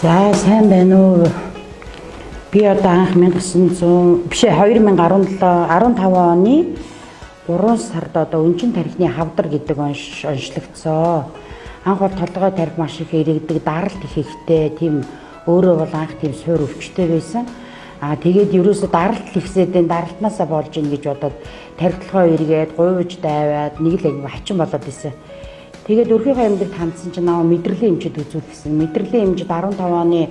За сайн байна уу? Би одоо анх 1900 биш 2017 15 оны 3 сард одоо өнчин тархины хавдар гэдэг онцлогдсон. Анх бол толгой тарих маш их иргэдэг, даралт их ихтэй, тийм өөрөө бол анх тийм суур өвчтэй байсан. Тэгээд ерөөсө даралт ихсэдэн даралтнаасаа болж ийн гэж бодоод тархилгоо эргээд, гуйж дайваад нэг л хачин болоод исэн. Тэгээд өрхийнхөө амьд хандсан чинь наа мэдрэлийн эмчэд үзүүлсэн. Мэдрэлийн эмчэд 15 оны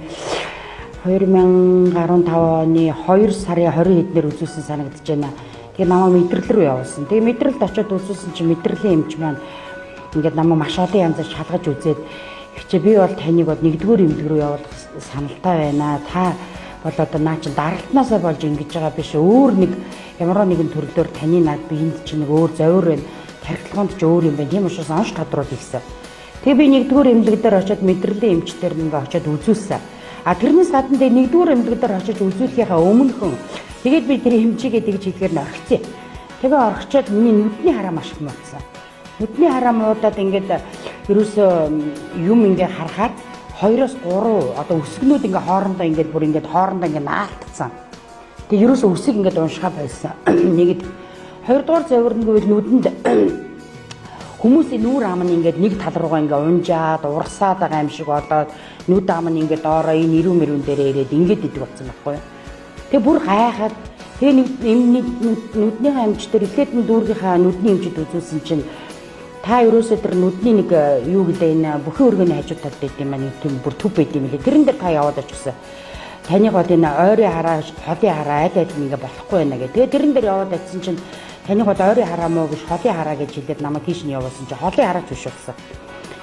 2015 оны 2 сарын 20 хэднэр үзүүлсэн санагдаж байна. Тэгээд намаа мэдрэл рүү явуулсан. Тэгээд мэдрэлд очиод үзүүлсэн чинь мэдрэлийн эмч маань ингээд намаа маш олон янзаар шалгаж үзээд ихчээ би бол таныг бол нэгдүгээр эмнэлэг рүү явуулах саналтай байна. Та бол одоо наа чин даралтнаасаа болж ингэж байгаа биш. Өөр нэг ямар нэгэн төрлөөр таны над биеинд чинь нэг өөр зовир байна. Тархилгоонд ч өөр юм байна. Тийм учраас онш тодруулах гэсэн. Тэгээ би нэгдүгээр эмнэлэг дээр очиод мэдрэлийн эмчтэр ингээ очиод үзүүлсэн. Тэрнээс гадна тэгээ нэгдүгээр эмнэлэг дээр очиж үзүүлэхийнхаа өмнөхөн тэгээд би тэр эмчигээ тэгж хэлэхээр нь орхицээ. Тэгээ орхичоод миний нүдний хараа маш их муудсан. Нүдний хараа муудаад ингээд ерөөсөө юм ингээ харахаар 2-3 одоо өсгнүүд ингээ хоорондоо ингээд бүр ингээд хоорондоо ингээ наалтцсан. Тэгээ ерөөсөө өсөг ингээд уншихаа байсан. Нэгэд хоёрдугаар завирнгүй нүдэнд хүмүүсийн нүүр ам нь ингээд нэг тал руугаа ингээ унжаад урсаад байгаа юм шиг болоод нүд ам нь ингээд доороо энэ ирүү мөрөн дээрээ ирээд ингээд идэг болсон байхгүй юу. Тэгээ бүр гайхаад тэгээ нүдний амч дээр эхлээд нь дүүргийнхаа нүдний эмчэд үзүүлсэн чинь та ерөөсөө тэр нүдний нэг юу гэдэг энэ бүхэн өргөний хажуу талд байт юм аа нэг тийм бүр төв байт юм лээ. Тэрэн дээр та яваад очсон. Таныг бол энэ ойрын хараа, холын хараа аль аль нэгэ болохгүй байна гэх. Тэгээ тэрэн дээр яваад очсон чинь таныг бол ойрын хараа мó гэж холын хараа гэж хэлээд намайг тийш нь явуулсан чинь холын хараач биш болсон.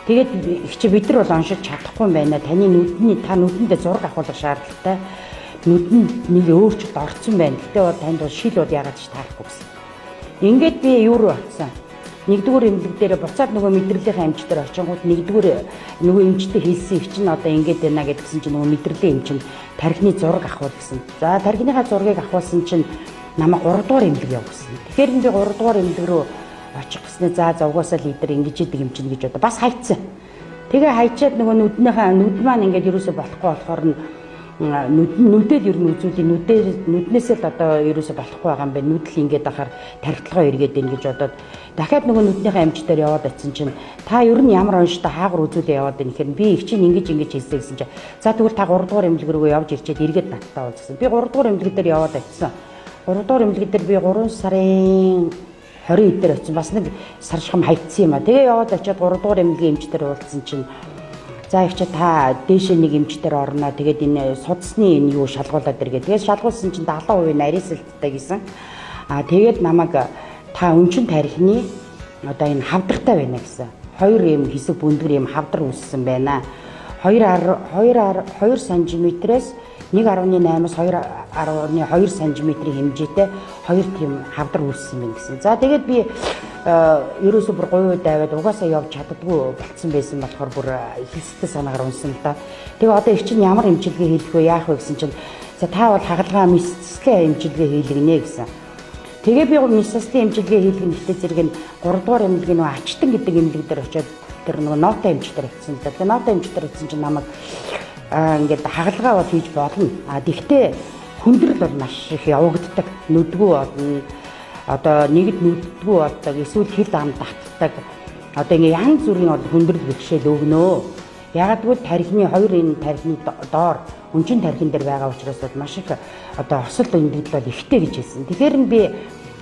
Тэгээд их чи бид нар бол оншиж чадахгүй юм байна. Таны нүдэндээ зураг авахулах шаардлагатай. Нүдэнд нэг өөрчлөлт орсон байна. Гэтэ бол танд бол шил бол ягаад ч таарахгүй гэсэн. Ингээд би юу руу очсон. Нэгдүгээр эмнэлэг дээр буцаад нөгөө мэдрэлийн эмч дээр очингууд нэгдүгээр нөгөө эмчтэй хэлсэн их чинь одоо ингээд байна гэдгсэн чинь нөгөө мэдрэлийн эмч нь тархины зураг авах гэсэн. За тархиныхаа зургийг авахсан чинь намайг 3 дугаар эмнэлэг явуулсан. Тэгэхээр би 3 дугаар эмнэлэг рүү очих гэснээр за угаасаа лидер ингэж идэг юм чинь гэж одоо бас хайцсан. Тэгээ хайчаад нөгөө нүд маань ингээд юусоо болохгүй болохоор нь нүдэл ер нь үзүүлийн нүднээсээ л одоо ерөөсө болохгүй байгаа юм байна. Нүдэл ингээд ахаар тархилгоо эргээд ийн гэж бодоод дахиад нөгөө нүднийхээ амч дээр яваад очсон чинь та ер нь ямар онштой хаагур үзүүлээ яваад байна гэхээр би их чинь ингэж хэлсэн гэсэн чинь за тэгвэл та 3 дугаар эмнэлэг рүү явж ирчээд эргээд надтай уулзсан. Би 3 дугаар эмнэлэг дээр яваад очсон. 3 дугаар эмнэлэг дээр би 3 сарын 20 дээр очсон. Бас нэг саршхам хайцсан юм а. Тэгээ яваад очиод 3 дугаар эмнэлгийн эмч дээр уулзсан чинь за их чи та дээшээ нэг эмчтэр орноо. Тэгээд энэ судасны энэ юу шалгуулаад иргээ. Тэгээд шалгуулсан чинь 70% нарийсэлттэй гэсэн. Тэгээд намайг та өнчин тархины одоо энэ хавдартай байна гэсэн. 2 юм хэсэг бүндгэр юм хавдар үүссэн байна. 2 см-ээс 1.8-аас 2.2 см-ийн хэмжээтэй 2 тийм хавдар үүссэн байна гэсэн. За тэгээд би ерөөсөө бүр гуйд даваад угаасаа явж чаддгүй болцсон байсан болохоор бүр хэлстэй санаагаар унсан л да. Тэгээ одоо их чинь ямар эмчилгээ хийх вэ яах вэ гэсэн чинь за та бол хагалгаа мисцлээ эмчилгээ хийлгэнэ гэсэн. Тэгээ би мисцлээ эмчилгээ хийлгэн ихтэй зэрэг нь 3 дугаар эмнэлгийн нөгөө ачтан гэдэг эмнэлэг дээр очиод тэр нөгөө нота эмчтэр хийсэн л да. Тэгээ нота эмчтэр хийсэн чинь намайг ингээд хагалгаа бол хийж болно. Тэгтээ хүндрэл бол маш их явагддаг. Нүдгүү болно. Одоо нэгд нүддгүү болдог, эсвэл хил ам татдаг. Одоо ингээ янз бүрийн хүндрэл бэрхшээл өгнөө. Ягаад гэвэл тархины 2 энэ тархины доор өнчин тархин дээр байгаа учраас бол маш их одоо осол өндөрл бол ихтэй гэж хэлсэн. Тэгэхээр би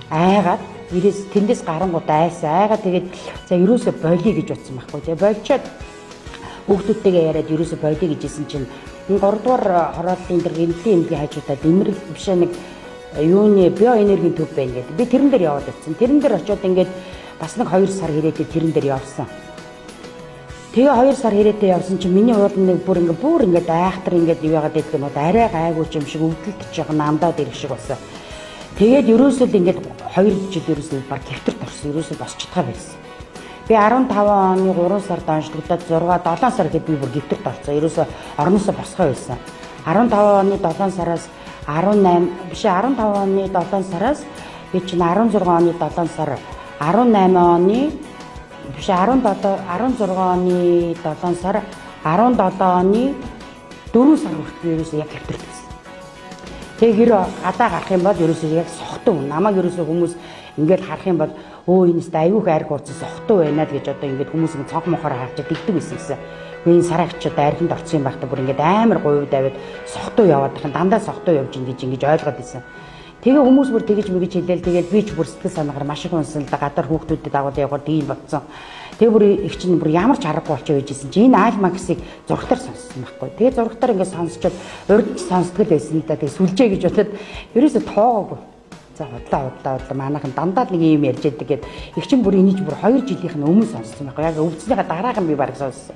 айгаад тэндээс гарангуудаа айгаад тэгээд за ерөөсө болиё гэж бодсон байхгүй. Тэгээ болчоод хүүхдүүдтэйгээ яриад ерөөсө болиё гэж хэлсэн чинь 3 дугаар хорооллын дээр гинтлийн эмнэлгийн хажуудаа дэмрэл биш нэг юуны биоэнергийн төв байна гэдэг. Би тэрэн дээр яваад очсон. Тэрэн дээр очиод ингээд бас нэг 2 сар хэрээтэй тэрэн дээр явсан. Тэгээ 2 сар хэрээтэй явсан чинь миний уул нэг бүр ингээд айхтар ингээд яваад идэх нь арай гайгүй юм шиг өвдөлтөж байгаа намдаад ирэх шиг болсон. Тэгээд ерөөсөө л ингээд 2 жил ерөөсөө баг хэвтэрт орсон. Ерөөсөө босч чадгаа байсан. Би 15 оны 3 сард онцлогдоод 6-7 сар гээд би бүр хэвтэрт орсон. Ерөөсөө орноосоо босгоо байсан. 15 оны 7 сараас 15 оны 7 сараас би чинь 16 оны 7 сар 18 оны биш 16 оны 7 сар 17 оны 4 сар хүртэл ерөөсөө яг хэвтэрсэн. Тэгээ хэр гадаа гарах юм бол ерөөсөө яг сохтуу. Намайг ерөөсөө хүмүүс ингээд харах юм бол өө энэс айгүйх айр хурцсан сохтуу байна л гэж одоо ингээд хүмүүс ингэ цонх мохоор харж дэгдэг байсан гэсэн. Энэ сараагчд архинд орсон юм байхдаа бүр ингээд амар говь давид сохтуу яваад тахын дандаа сохтуу явж ин гэж ингэж ойлгоод байсан. Тэгээ хүмүүс бүр тэгэж мэгэж хэлээл тэгээд би ч бүр сэтгэл санаагаар маш их унсан л да гадар хүүхдүүдэд дагуулж яваад ийм бодсон. Тэгээ бүр их чинь бүр ямар ч аргагүй болчихоо байжсэн чи энэ Alivemax-ыг зургатаар сонссон байхгүй. Тэгээ зургатаар ингээд сонсчод урд сонсдог л байсан л да. Тэгээ сүлжээ гэж бодоод ерөөсөө тоогоогүй. За худлаа манайхан дандаа нэг юм ярьж байдаг гэд их чинь бүр энийг бүр 2 жилийнх нь өмнө сонссон байхгүй. Яг өвдснийхаа дараахан би баг сонссон.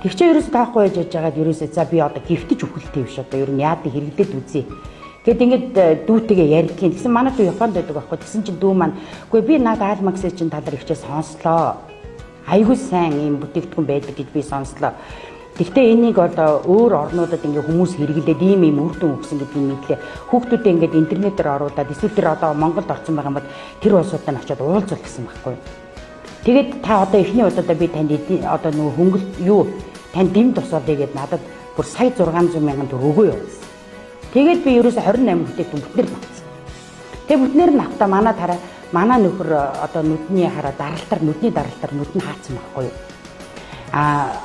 Тэгчээ ерөөсөө таахгүй байж байгаад ерөөсөө за би одоо гифтэж өхөлтэй биш одоо ер нь яадыг хэрэглээд үзье. Гэт ингээд дүүтэйгээ ярьдгийн. Тэгсэн манай дүү Японд байдаг байхгүй. Тэгсэн чинь дүү маань үгүй би надад Alivemax-ийн чинь талаар ихчээ сонслоо. Айгуу сайн юм бүтээгдэхүүн байдаг гэж би сонслоо. Гэхдээ энийг одоо өөр орнуудад ингээ хүмүүс хэрэглээд ийм үр дүн өгсөн гэдгийг мэдлээ. Хүүхдүүдээ ингээд интернетээр оруулаад эсвэл тэр одоо Монголд орсон байгаа юм бол тэр улсуудад нь очиод уулзвал гэсэн байхгүй. Тэгээд та одоо эхний удаа би танд одоо нөгөө хөнгөлт юу танд дэм тусаалъя гэдээ надад бүр сая 600 мянган төгрөг өгөө явуулсан. Тэгээд би ерөөсө 28 бүтээгдэхүүн бүтнээр нь авсан. Тэгээд бүтнээр нь автаа манай нөхөр одоо нүдний хараа нүдний даралтар нүд нь хаацсан байхгүй юу.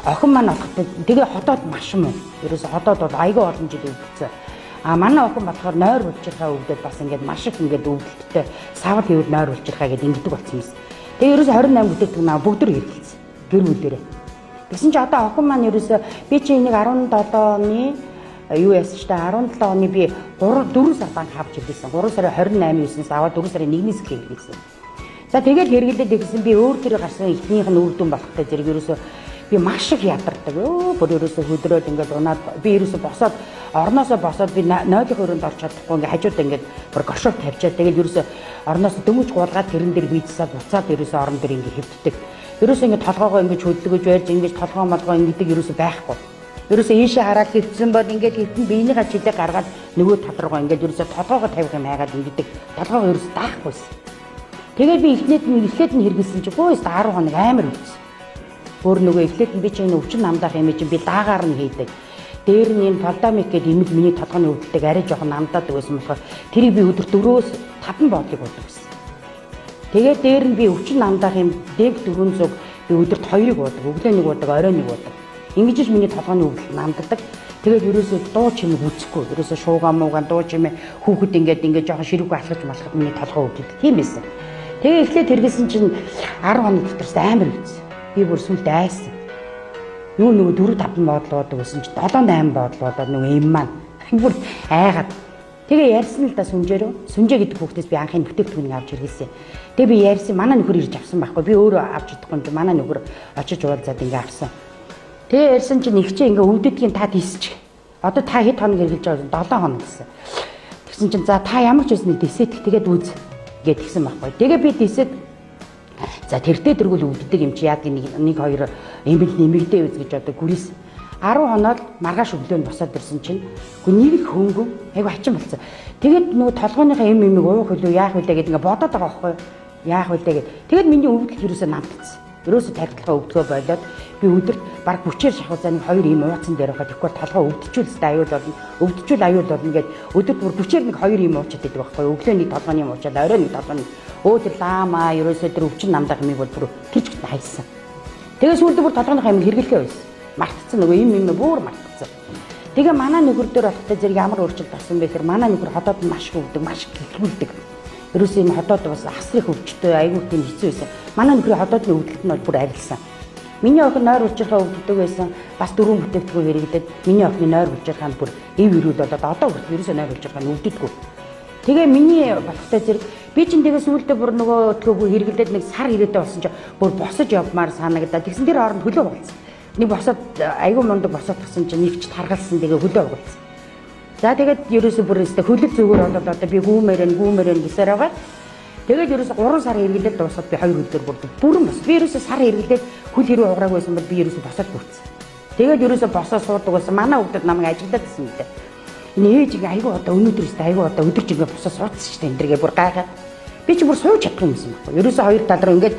Охин маань болоход тэгээ хотоод маш юм. Ерөөсө хотоод бол айгүй олон жил өвдсөн. Манай охин болохоор нойр улчирхаа өвдөд бас ингээд маш их ингээд өвдөлттэй савал хийвэл нойр улчирхаа гэдэг ингэдэг болсон юм. Тэгээ ерөөсө 28 бүтээгдэхүүн бүгд хэрэгэлсэн. Гэр бүлээрээ. Тэгсэн чи одоо охин маань ерөөсө би чи энийг 17 оны юу яасан ч та 17 оны би 4 сар банк авч ирсэн. 3 сарын 28-ээс аваад 4 сарын 1-ээс хэрэглэсэн. За тэгээд хэрэглээд ирсэн би өөр тэр гарсан ихнийх нь үр дүн болохтой зэрэг ерөөсө би маш их ядардаг. Бүр ерөөсө хөдрөөд ингээд унаад би ерөөсө босоод орноосоо босоод би нойлох өрөөнд орч чадахгүй ингээд хажууд ингээд бүр гошоо тавьчаад тэгээд ерөөсө орноос дөнгөж гуулгаад тэрэн дээр бийцсаад буцаад ерөөсө орон дээр ингээд хэвддэг. Ерөөсө ингээд толгоогоо ингээд хөдөлгөж байрж ингээд толгоо молгоо ингээд ерөөсө байхгүй. Ерөөсөө ийшээ хараад хэвчсэн бол ингээд хэвтэн биенийхээ чилээ гаргаад нөгөө тал руугаа ингээд ерөөсөө толгоогоо тавих юм хайгаад ингээд толгоогоо ерөөсөө даахгүйсэн. Тэгээд би эхлээд нь хэрэгэлсэн чи гоо 10 хоног амар өвдсөн. Өөр нөгөө эхлээд нь би чинь өвчин намдаах юм чинь би даагаар нь хийдэг. Дээр нь энэ полдамик гэдэг имэл миний толгойн өвдөлтөг арай жоохон намдаад байсан болохоор тэрийг би өдөр 4-өөс 5 бодлыг уудаг гэсэн. Тэгээд дээр нь би өвчин намдаах юм дэг 400 би өдөрт 2-ыг уудаг, өглөө нэг уудаг, орой нэг уудаг. Ингэж миний толгойн өвдөлт намддаг. Тэгээд ерөөсөө дуу чимэг үзэхгүй. Ерөөсөө шууган мууган дуу чимээ хүүхэд ингээд жоохон ширүүг алхаж малхад миний толгой өвдөлт. Тийм байсан. Тэгээ эхлээд хэрэгсэн чинь 10 хоног дотор амар өвдсөн. Би бүр сүлд айсан. Нөгөө 4-5 бодлоодаг байсан чи 7-8 бодлоодоо нөгөө им маань бүр айгаад. Тэгээ ярьсан л да сүнжээ гэдэг хүүхдээс би анхны бүтээгдэхүүнийг авч хэрэглэсэн. Тэгээ би ярьсан манай нөхөр ирж авсан байхгүй. Би өөрөө авч чадахгүй юм чи манай нөхөр очиж уулзаад ингээ авсан. Тэгээ ярьсан чинь их чи ингээ өвдөдгийн та дисч. Одоо та хэд хоног хэрэглэж байгаа 7 хоног гэсэн. Тэгсэн чинь за та ямар ч үсний дисэт тэгээд үз гэд гисэн байхгүй. Тэгээ би дисэт за тэртээ тэргүүл өвддөг юм чи яг нэг 2 эмбэл нэмэгдээ үз гэж одоо гүрээс 10 хоноод маргааш өглөө нь босоод ирсэн чинь нэг хөнгөн айгу хачин болсон. Тэгээд нөгөө толгойнхаа эмийг уух хөлөө яах вүлээ гэд ингээ бодоод байгаа байхгүй. Яах вүлээ гэд. Тэгээд миний өвдөл ерөөсөө намдчихсан. Ерөөсөө тархилгаа өвдгөө болоод би өдөрт баг бүчээр шахуу за нэг 2 юм ууцсан дээр байгаа. Тэгэхгүй толгой өвдчихүүлстэй аюул болно. Аюул болно гэд өдөрт бүр бүчээр нэг 2 юм уучаад байдаг байхгүй. Өглөө нэг толгойн юм уучаад орой нэг толгойн тэр лаама ерөөсөө тэр өвчин намдах юмыг бол бүр тэрч хайсан. Тэгээ сүүлдээ бүр толгойнхаа юм хэрэглэхээ байсан. Мартцсан нөгөө юм бүр мартцсан. Тэгээ манай нөхөр дээр болохтой зэрэг ямар өөрчлөлт болсон бэ гэхээр манай нөхөр хотод маш их өвдөг, маш их гэлгүүлдэг. Ерөөсөө энэ хотод бас асрах өвчтөй аягүй тийм хэцүү байсан. Манай нөхрийн хотоодны өвдөлт нь бол бүр арилсан. Миний охин нойр улчирхаа өвддөг байсан. Бас 4 бүтээгдэхүүн хэрэглээд миний охины нойр улчирхаа нь бүр эв ирүүл болоод одоо хүртэл ерөөсөө нойр улчирхаа нь өвддөггүй. Тэгээ миний болохтой зэрэг би чинь тэгээ сүүлдээ бүр нөгөө төлөвөө хэрэглээд нэг сар ирээдээ болсон чинь бүр босож явмаар санагдаад тэгсэн тэр хооронд хөлөө болсон. Нэг босоод аягүй мундаг босоод тагсан чинь нэгч таргалсан тэгээ хөлөө болсон. За тэгээд ерөөсөө бүр өстө хөлөл зүгээр болоод одоо би гүүмэрэн гэсээр байгаа. Тэгээд ерөөсөө 3 сар хэрэглээд дуусаад би 2 өдөр бүрэн бос. Би ерөөсөө сар хэрэглээд хөл хэрэг уграаг байсан бол би ерөөсөө босоод бүрцсэн. Тэгээд ерөөсөө босоод суудаг байсан. Манай хүүхдүүд намайг ажилдаад байсан юм даа. Энэ ээж ингээ айгүй одоо өнөөдөр өстө айгүй одоо өдөрч ингээ босоод суудсан шүү дээ. Эндэргээ бүр гайхаад. Би чи бүр сууж чадах юм байна. Ерөөсөө 2 тал руу ингээд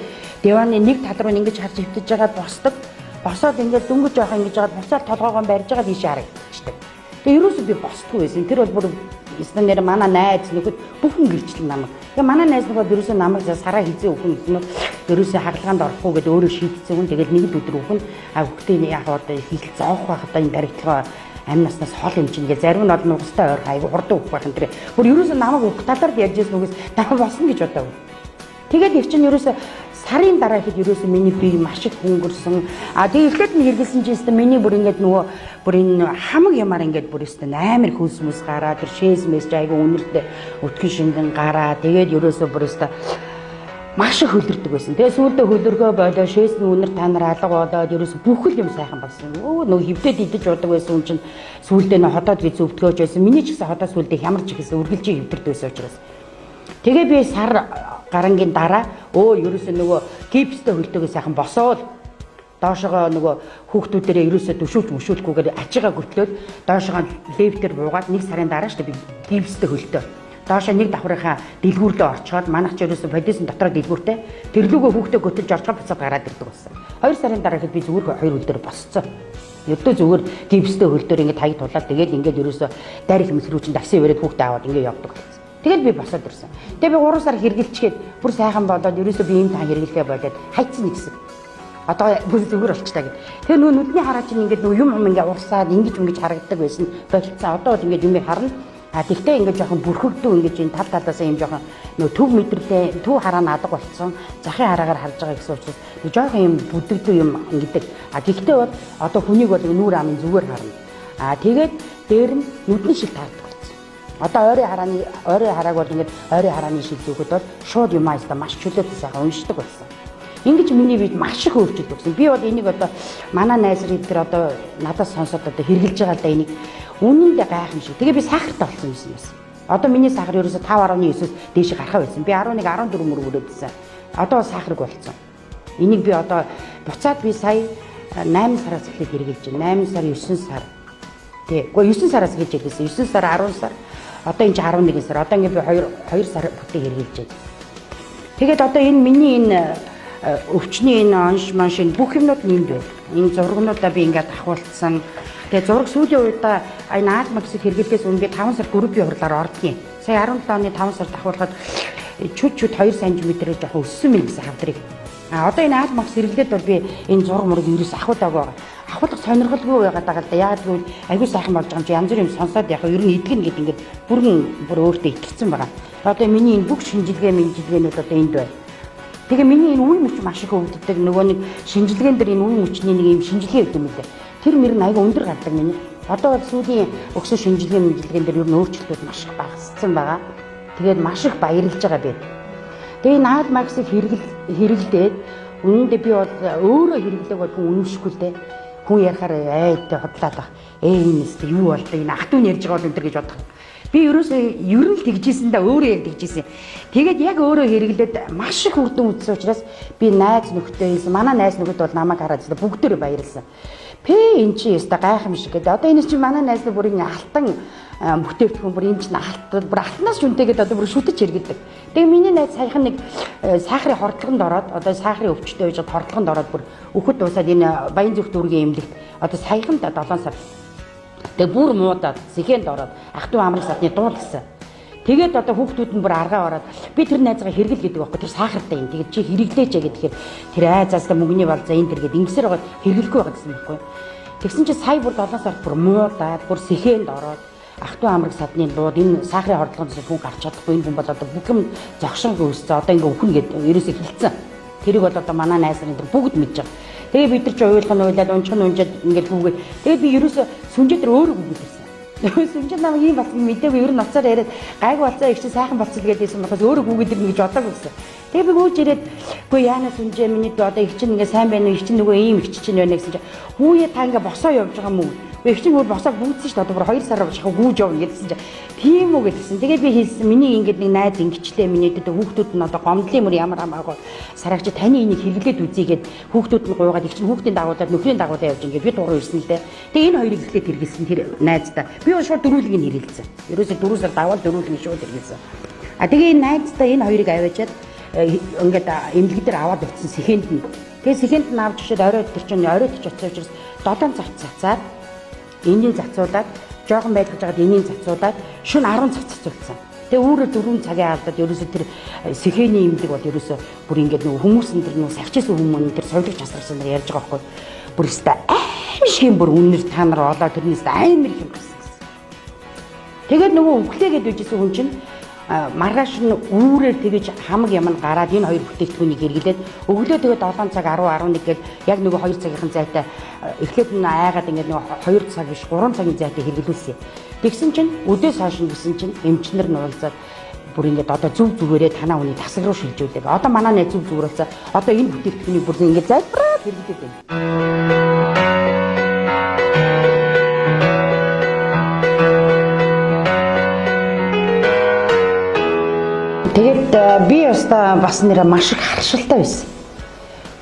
диваны нэг тал руу ингэж харж хөвтөж байгаа босдог. Босоод ингээд дөнгөж явах ингэж жагаад буцаад толгоогоо барьж байгаа тийш харагдчихдаг. Тэгээ ерөөсөө би босдгүй байсан. Тэр бол бүр стандарт манай найз нөхөд бүхэн гэрчлэн намайг. Тэгээ манай найз нөхөд ерөөсөө намайг сараа хизээ өгөн гэсэн нь ерөөсөө хагалгаанд орохгүй гэдээ өөрөө шийдсэн хүн. Тэгээд нэг л өдөр өгөн хүүхдээ яг одоо хийх зоох байх одоо энэ баригдлагаа амь наснаас хол хэмжингээ зарим нь бол нугастай ойр айгу хурдан өгөх байх энэ тэр. Бүр ерөөсөө намайг өгөх талаар ярьж ирсэн үгээс намайг босно гэж бодоагүй. Тэгээд их чинь ерөөсөө сарын дараа хэд ерөөсөө миний бие маш их хөнгөрсөн. Тэгээ эхлээд нь хэрэгэлсэн чинь өстө миний бүр ингээд нөгөө бүр энэ хамаг ямаар ингээд бүр өстө амар хөлсмөс гараа тэр шээс мэс айгу үнэртэй өтгөн шингэн гараа. Тэгээд ерөөсөө бүр өстө маш их хөлдөрдөг байсан. Тэгээ сүүлдээ хөлдөргөө болоо шээсний үнэр та нар алга болоод ерөөсөө бүхэл юм сайхан болсон. Нөгөө хөвдөд идэж удаг байсан хүн чинь сүүлдээ нөө ходоод би зөвтгөөж байсан. Миний ч гэсэн ходоод сүүлдээ хямарч ихсэн үргэлжийн хөвдөрд байсан учраас. Тэгээ би сар гарангийн дараа ерөөсөө нөгөө гипстэй хөлтөөгөө сайхан босоод доошогоо нөгөө хүүхдүүдээрээ ерөөсөө төшүүлж мөшүүлэхгүйгээр ачигаа гөтлөөд доошогоо левтер буугаад нэг сарын дараа шүү дээ би гипстэй хөлтөө. Доошоо нэг давхрынхаа дэлгүүрлөө орчоод манайх ч ерөөсөө бодисын дотроо дэлгүүртэй тэрлүүгөө хүүхдээ göтөлж орчоо буцаад гараад ирдэг болсон. 2 сарын дараа хэд би зүгээр 2 өдөр босцоо. Өдөө зүгээр гипстэй хөлтөөр ингээд хаяг тулаад тэгээд ингээд ерөөсөө дайрах мэсрүүчин такси бариад хүүхдээ аваад ингээд явдаг болсон. Тэгээд би босоод ирсэн. Тэгээд би 3 сар хэрэгэлчгээд бүр сайхан болоод ерөөсөө би ийм та хэрэглэхээ болоод хайцсан гэсэн. Одоо бүр зүгээр болчихлаа гэд. Тэгээ нөгөө нүдний хараа чинь ингээд нөгөө юм ингээд урсаад ингэж харагддаг байсан болцсон. Одоо бол ингээд юм харна. Тэгтээ ингээд жоохон бүрхэгдүү ингээд энэ тал талаасаа юм жоохон нөгөө төв мэдрэлээ төв хараа надаг болцсон. Захын хараагаар харж байгаа гэсэн учраас жоохон юм бүдэгдүү юм ингээд. Тэгтээ бол одоо хүнийг бол нүүр амын зүгээр харна. Тэгээд дээр нь нүдний шиг таардаг. Одоо ойрын харааг бол ингээд ойрын харааны шиг зүүхэд бол шууд юм аастаа маш чөлөөтэй сайхан уншдаг болсон. Ингэж миний бид маш их өөрчлөлт өгсөн. Би бол энийг одоо манай найз нар одоо надаас сонсоод одоо хэрглэж байгаа л да энийг үнэндээ гайхамшиг. Тэгээ би сахартай болсон юм байна. Одоо миний сахар ерөөсө 5.9-өөс дээш гарахаа байсан. Би 11 14 мөр өрөөдсөн. Одоо сахарг болсон. Энийг би одоо буцаад би сая 8 сараас эхлээд хэрглэж байна. 8 сар 9 сар. Тэгэхгүй 9 сараас хийж байсан. 9 сар 10 сар. Одоо энэ 11 сар. Одоо ингээд би 2 сар бүтээ хэрглэж байна. Тэгээд одоо энэ миний энэ өвчний энэ онш маншин бүх юмнууд энд байна. Энэ зургнуудаа би ингээд ахуулсан. Тэгээ зураг сүүлийн үедээ энэ Alivemax-ыг хэрэглэхээс өмнө би 5 сар группийн хурлаар ордгийн. Сая 17 оны 5 сард ахуулахад чүд 2 см-ээр жоохон өссөн мэн гэсэн хавдрыг. Одоо энэ Alivemax хэрэглээд бол би энэ зураг мураг ерөөс ахуулаагүй байгаа. Ахуулах сонирхолгүй байгаад байгаа л да. Яагаад гэвэл аягүй сайхан болж байгаа юм чи янз бүрийн сонсоод яхаа ер нь идгэн гэдэг ингээд бүр өөртөө итгэцэн байгаа. Одоо миний энэ бүх шинжилгээнүүд одоо энд байна. Тэгээ миний энэ үе мөч маш их өвддөг. Нөгөө нэг шинжилгээн дээр энэ үе мөчний нэг юм шинжилгээ өгдөг юм лээ. Тэр мөр нь аягүй өндөр гардаг миний. Одоо бол сүүлийн өгсөн шинжилгээн дээр ер нь өөрчлөлтүүд маш их багассан байгаа. Тэгээд маш их баярлж байгаа байд. Тэгээ энэ Alivemax-ыг хэрэглээд үнэндээ би бол өөрөө хэрэглээг бол хүн үнэмшгүй л дээ. Хүн ярахаар айдтай хотлаад баг. Энэ нэстэ юу болтой энэ ах トゥ нь ярьж байгаа бол энэ гэж бодох. Би ерөөсөө ер нь тэгжсэн да өөрөө яг тэгжсэн. Тэгээд яг өөрөө хэрэглээд маш их үр дүн үзсэн учраас би найз нөхдөйс манай найз нөхөд бол намайг хараад бүгдөө баярлсан. Энэ чи яста гайхамшиг гэдэг. Одоо энэ чи манай найз нар бүр ингэ алтан бүтээгдэхүүн бүр энэ чинь бүр алтнаас шүнтэйгээд одоо бүр шүтэж хэрэгдэг. Тэгээ миний найз саяхан нэг сахарын хордлогонд ороод одоо сахарын өвчтөй байж хордлогонд ороод бүр өөхөд дуусаад энэ баян зүрх дүүргийн эмнэлэгт одоо саяхан 7 сар. Тэгээ бүр муудаад сэхэнд ороод ах トゥ амрах садны дуулсан. Тэгээд одоо хүүхдүүд нь бүр аргаа ороод би тэр найзгаа хэрэгэл гэдэг байхгүй тэр сахартай юм. Тэгээд чи хэрэглээч гэхээр тэр айзаастай мөнгөний бол за энэ тэр гээд ингэсээр байгаа хэрэглэхгүй байгаа гэсэн байхгүй. Тэгсэн чи сая бүр 7 сард бүр муудаад бүр сэхэнд ороод ах トゥ амрах садны дууд энэ сахарын хордлогоос хүн гарч чадахгүй энэ хүн бол одоо бүх юм зогшонг үүссэн. Одоо ингээ өхнө гэдэг ерөөсөө хэлсэн. Тэрийг бол одоо манай найз нар энэ бүгд мэдж байгаа. Тэгээ бид нар ч уйлаад унчхан унжаад ингээд хүүгээд тэгээд би ерөөсөө сүнжээ дээр өөрөө гүгдсэн. Сүнжээ намайг ийм болсон мэдээгүй ер нь ноцоор яриад гайг болцоо их чи сайхан болцол гэдээсэн болохоос өөрөө гүгээд ирнэ гэж бодоагүй гэсэн. Тэгээ би гүйж ирээд үгүй яана сүнжээ миний одоо их чинь ингээ сайн байна уу их чинь нөгөө ийм их чинь байна гэсэн чинь хүүе та ингээ босоо явж байгаа юм уу? Их чинь бүр босоо гүйцсэн шүү дээ. Одоо бүр 2 сар шахав гүйж явна гэдсэн чинь тийм үү гэдсэн. Тэгээд би хэлсэн миний ингээд нэг найз ингэчлээ миний дэд хүүхдүүд нь одоо гомдлын мөр ямар хамаагүй сарагч таны энийг хэрэглээд үзье гэд хүүхдүүд нь гуйгаад их чинь хүүхдийн дагуулад нөхрийн дагуулаа явж ингээд би дуруу ирсэн л дээ. Тэгээ энэ хоёрыг эхлээд хэрэгэлсэн тэр найздаа. Би бол шууд дөрүүлгийг нь хэрэгэлсэн. Ерөөсөө 4 сар даваад дөрүүлгийг шууд хэрэгэлсэн. Тэгээ энэ найздаа энэ хоёрыг аваачаад ингээд эмнэлэг дээр аваад утсан сэхэнд нь. Тэгээ сэхэнд нь авч шээд оройд тэр чинь оройд ч очиж учраас 7 цагт цацаад энийг зацуулаад жоохон байлгаж байгаад энийг цацуудаад шөнө 10 цаццуулсан. Тэгээ өөрөө 4 цагийн алдаад ерөөсөө тэр сэхэний имлэг бол ерөөсөө бүр ингээд нөгөө хүмүүсэн тэр нөгөө савчсан хүмүүс тэр соёлогч асарсан нар ярьж байгаа байхгүй. Бүр өстой аимшиг бүр үнэр та нар олоо тэрнээс амар их юм гэсэн. Тэгээд нөгөө өглөөгээд үжсэн хүн чинь маргааш нь үүрээр тэгэж хамаг юм гараад энэ хоёр бүтээгдэхүүнийг хэрэглээд өглөө тэгээд 7 цаг 10 11 гээд яг нөгөө 2 цагийн зайтай эхлээд нь айгаад ингээд нөгөө 2 цаг биш 3 цагийн зайтай хэрэглүүлсэн. Тэгсэн чинь өдөөс хойш нь гэсэн чинь эмчнэр нь уулзаад бүр ингээд одоо зүв зүгээрээ танаа хүний тасаг руу шилжүүлээ. Одоо манай найз зүв зүгээрээ одоо энэ бүтээгдэхүүнийг бүр ингээд залбираад хэрэглээд байна. Тэгээд би бас нэрээ маш их харшилтай байсан.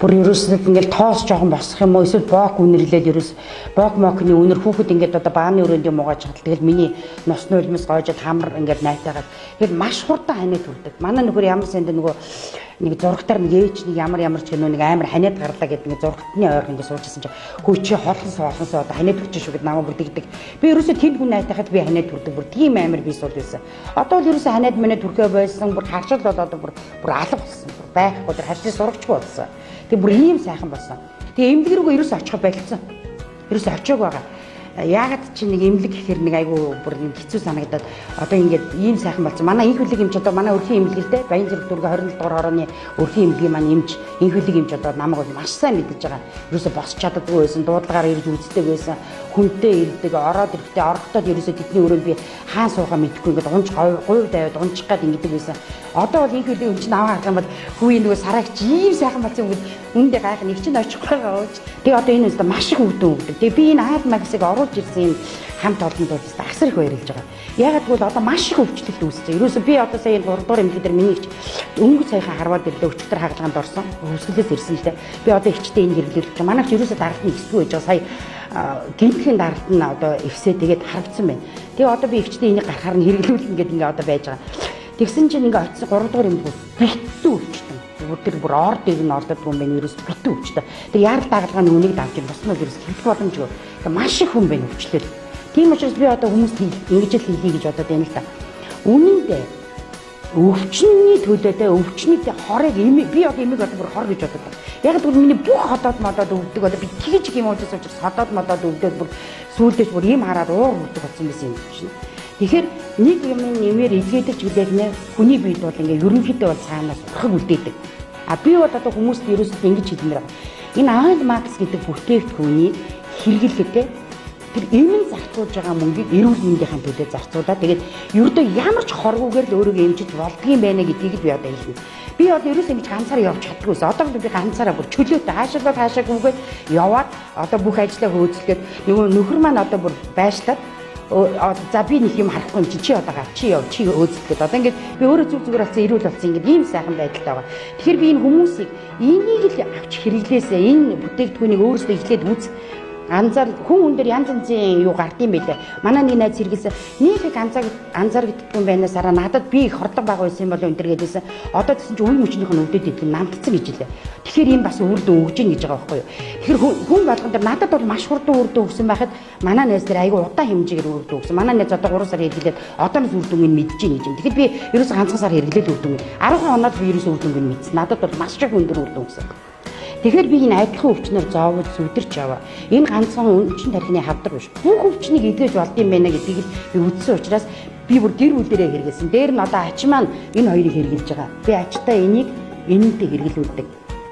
Бүр ерөөсөө ингээд тоос жоохон босох юм уу эсвэл боок үнэрлээд ерөөс боок мокны үнэр хүүхэд ингээд одоо бааны өрөөнд юм уугаж чадал. Тэгэл миний нос нулимс гоожод хамар ингээд найтаагаад тэгэл маш хурдан ханиад хүрдэг. Манай нөхөр ямар санд нөгөө нэг зургатаар нэг ээж нэг ямар ч нэг амар ханиад гарлаа гэдэг нэг зургатны ойр ингээд суужсэн чинь хөө чи холсон одоо ханиад хүрч шүү гэд намайг бүрдэгдэг. Би ерөөсөө тэнд хүн найтахад би ханиад хүрдэг. Бүр тийм амар би сул байсан. Одоо л ерөөсөө ханиад манайд хүрхээ байсан. Бүр харшил бол одоо бүр алга болсон. Байхгүй тэр харшлыг сурагчгүй болсон. Тэг бүр ийм сайхан болсон. Тэгээ эмнэлэг рүүгээ ерөөсөө очих байлцсан. Ерөөсөө очиог байгаа. Яагаад чи нэг эмнэлэг гэхээр нэг айгүй бүр хэцүү санагдаад одоо ингээд ийм сайхан болсон. Манай инх хөлөг эмч одоо манай өрхийн эмнэлэгтэй Баян зэрэг дүүргээ 27 дугаар орооны өрхийн эмнэлгийн маань эмч инх хөлөг эмч одоо намайг маш сайн мэдэж байгаа. Ерөөсөө босч чаддаггүй байсан. Дуудлагаар ирж үздэг байсан. Хүнтэй ирдэг, ороод ирэхдээ орохдоо ерөөсөө тэдний өрөөнд би хаан суугаа мэдхгүй ингээд унж гуйв даваад унчих гад ингэдэг байсан. Одоо бол инх хөлөг эмч наваа харах юм бол хүү нөгөө сараагч ийм сайхан болсон юм гээд үндэ гайх нэг чинь очих байгаа ууч. Тэгээ одоо энэ өстө маш их өвдөн өгдөг. Тэгээ би энэ Alivemax-ыг оруулж ирсэн юм хамт олонд бол асар их баярлж байгаа. Ягаад гэвэл одоо маш их өвчлөлт үүсэж. Ерөөсөө би одоо сая 3 дугаар эмнэлэг дээр миний их өнгө саяхан харваад ирлээ өчтөр хагалгаанд орсон. Өсгөлөөс ирсэн л дээ. Би одоо ихчтэй энэ хэрэглүүлж байгаа. Манайч ерөөсөө даралтны ихсгүй байж байгаа. Сая гинтхэн даралт нь одоо ихсээ тэгээд харагдсан байна. Тэгээ одоо би ихчтэй энийг гарахаар нь хэрэглүүлнэ гэдэг ингээ одоо байж байгаа. Тэгсэн чинь ингээ очисон 3 дугаар эмнэлэг битүү өвчтөн. Тэр бүр ор дэг нь ордодгүй юм байна. Ерөөс битүү өвчтөө. Тэгээ яарал дагалгааны үнийг давж ин босноо ерөөс хэлэх боломжгүй. Тэгээ маш их хүн байна өвчлөл. Тийм учраас би одоо хүмүүст ингэж л хэлье гэж бодоод байна л да. Үнэндээ өвчнөний төлөөтэй өвчний хорыг би одоо эмийг одоо бүр хор гэж бодод байна. Яг л миний бүх ходоод модоод өвдөг одоо би тэгж юм уужс учраас ходоод модоод өвдөд бүр сүүлдэж бүр ийм хараад уур өвдөг болсон байсан юм чинь. Тэгэхээр нэг юм нэмэр илгээдэж үлээгнэ хүний биед бол ингээ ерөнхийдөө бол цаанаас урхаг үлдээдэг. А би бол одоо хүмүүст ерөөсөө ингэж хэлмээр байна. Энэ Alivemax гэдэг бүтээгдэхүүнийг хэрэглэхдээ тэр эмэн зарцуулж байгаа мөнгийг эрүүл мэндийн төлөө зарцуулаад тэгээд ердөө ямар ч хоргуугаар л өөрийгөө эмчиж болдгийм байна гэдгийг би одоо хэлнэ. Би одоо ерөөсөө ингэж ганцаараа явж чаддаггүйс. Одоо би ганцаараа бүр чөлөөтэй хаашаалаад хаашаагүйгээр яваад одоо бүх ажлаа хөөцлөгээд нөгөө нөхөр маань одоо бүр байшлаад за би нэг юм харахгүй юм чи одоо гав чи яв чи өөзлөд одоо ингээд би өөрөө зүг зүгээр болсон эрүүл болсон ингээд ийм сайхан байдалтай байгаа. Тэгэхээр би энэ хүмүүсийг энийг л авч хэрэглээсээ энэ бүтээгдэхүүнийг өөрөөсөө эхлээд үз анзаар хүн дээр янз янзын юу гардыг байлаа. Манай нэг найз хэрэглэсэн нэг их анзаарэгддгүй юм байна сараа надад би их хордог байгаа байсан юм болоо энэ төр гэдээсэн. Одоо гэсэн чинь үе мөчнийх нь өвдөд идэх намтцсан гэж хэлээ. Тэгэхээр энэ бас үрдэн өгж ийн гэж байгаа байхгүй юу. Тэгэхээр хүн болгон дээр надад бол маш хурдан үрдэн өгсөн байхад манай найз дээр айгүй удаан хэмжээгээр үрдэн өгсөн. Манай найз одоо 3 сар хэрэглээд одооноос үрдэн нь мэдж ийн гэж. Тэгэхээр би ерөөсөө ганцхан сар хэрэглээд үрдэн. 10 хоноод би ерөөсөө үрдэн нь мэдсэн. Надад бол маш их өндөр үрдэн өгсөн. Тэгэхээр би энэ адилхан өвчнөр зоовж зүдэрч яваа. Энэ ганцхан өнчин тархины хавдар биш. Бүх өвчнийг эдгэж болд юм байна гэдгийг би үзсэн учраас би бүр гэр бүлээрээ хэрэгэлсэн. Дээр нь одоо ач маань энэ хоёрыг хэрэгжилж байгаа. Би ачтаа энийг энэнтэй хэрэглүүлдэг.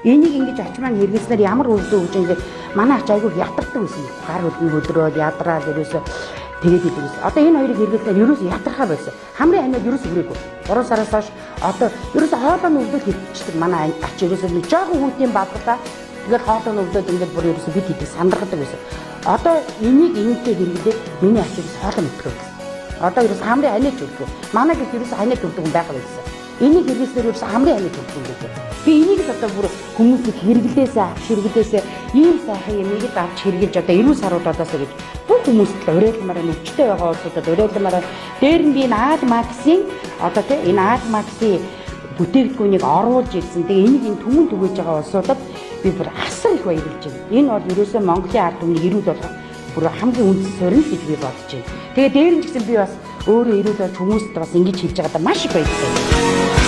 Энийг ингэж ач маань хэрэглэснээр ямар үйлдэл өгч ингээд манай ач айгүй ятардаг байсан. Гар хөлн хөдрөөд ядраад ерөөсөө тэгээд идэвс. Одоо энэ хоёрыг хэрэглэснээр ерөөсөө ятрахаа байсан. Хамрын ханиад ерөөсөө хүрээгүй. 3 сараас хойш одоо ерөөсөө хоолойн өвдөл хийчихдэг манай ач ерөөсөө нэг жоохон хүүтийн бадлаа. Тэгээд хоолойн өвдөд ингээд бүр ерөөсөө бид хийдэг сандаргадаг байсан. Одоо энийг энэтэй хэрэглээд миний ач ерөөсөө хоолойн өвдөх. Одоо ерөөсөө хамрын ханиад өвдөх. Манай гэд ерөөсөө ханиад өвдөх хүн байгаа байсан. Энийг хэрэглэснээр ерөөсөө хамрын ханиад өвдөх юм гэсэн. Би энийг л одоо бүр хүмүүсийг хэрэглээсээ авч хэрэглээсээ ийм сайхан юм ийм авч хэрэглэж одоо 90 саруудаас гэж бүх хүмүүст л уриалмаар өвчтэй байгаа улсуудад уриалмаар дээр нь би энэ Alivemax-ийн одоо тийм энэ Alivemax-ийн бүтээгдэхүүнийг оруулж ирсэн. Тэгээ энийг энэ түмэн түгэж байгаа улсуудад би бүр асар их баярлж байна. Энэ бол ерөөсөө Монголын ард түмний эрүүл болгох бүр хамгийн үндэс суурь гэж би бодож байна. Тэгээ дээр нь гэсэн би бас өөрөө ирээд хүмүүс бас ингэж хэлж байгаа даа маш их баяртай.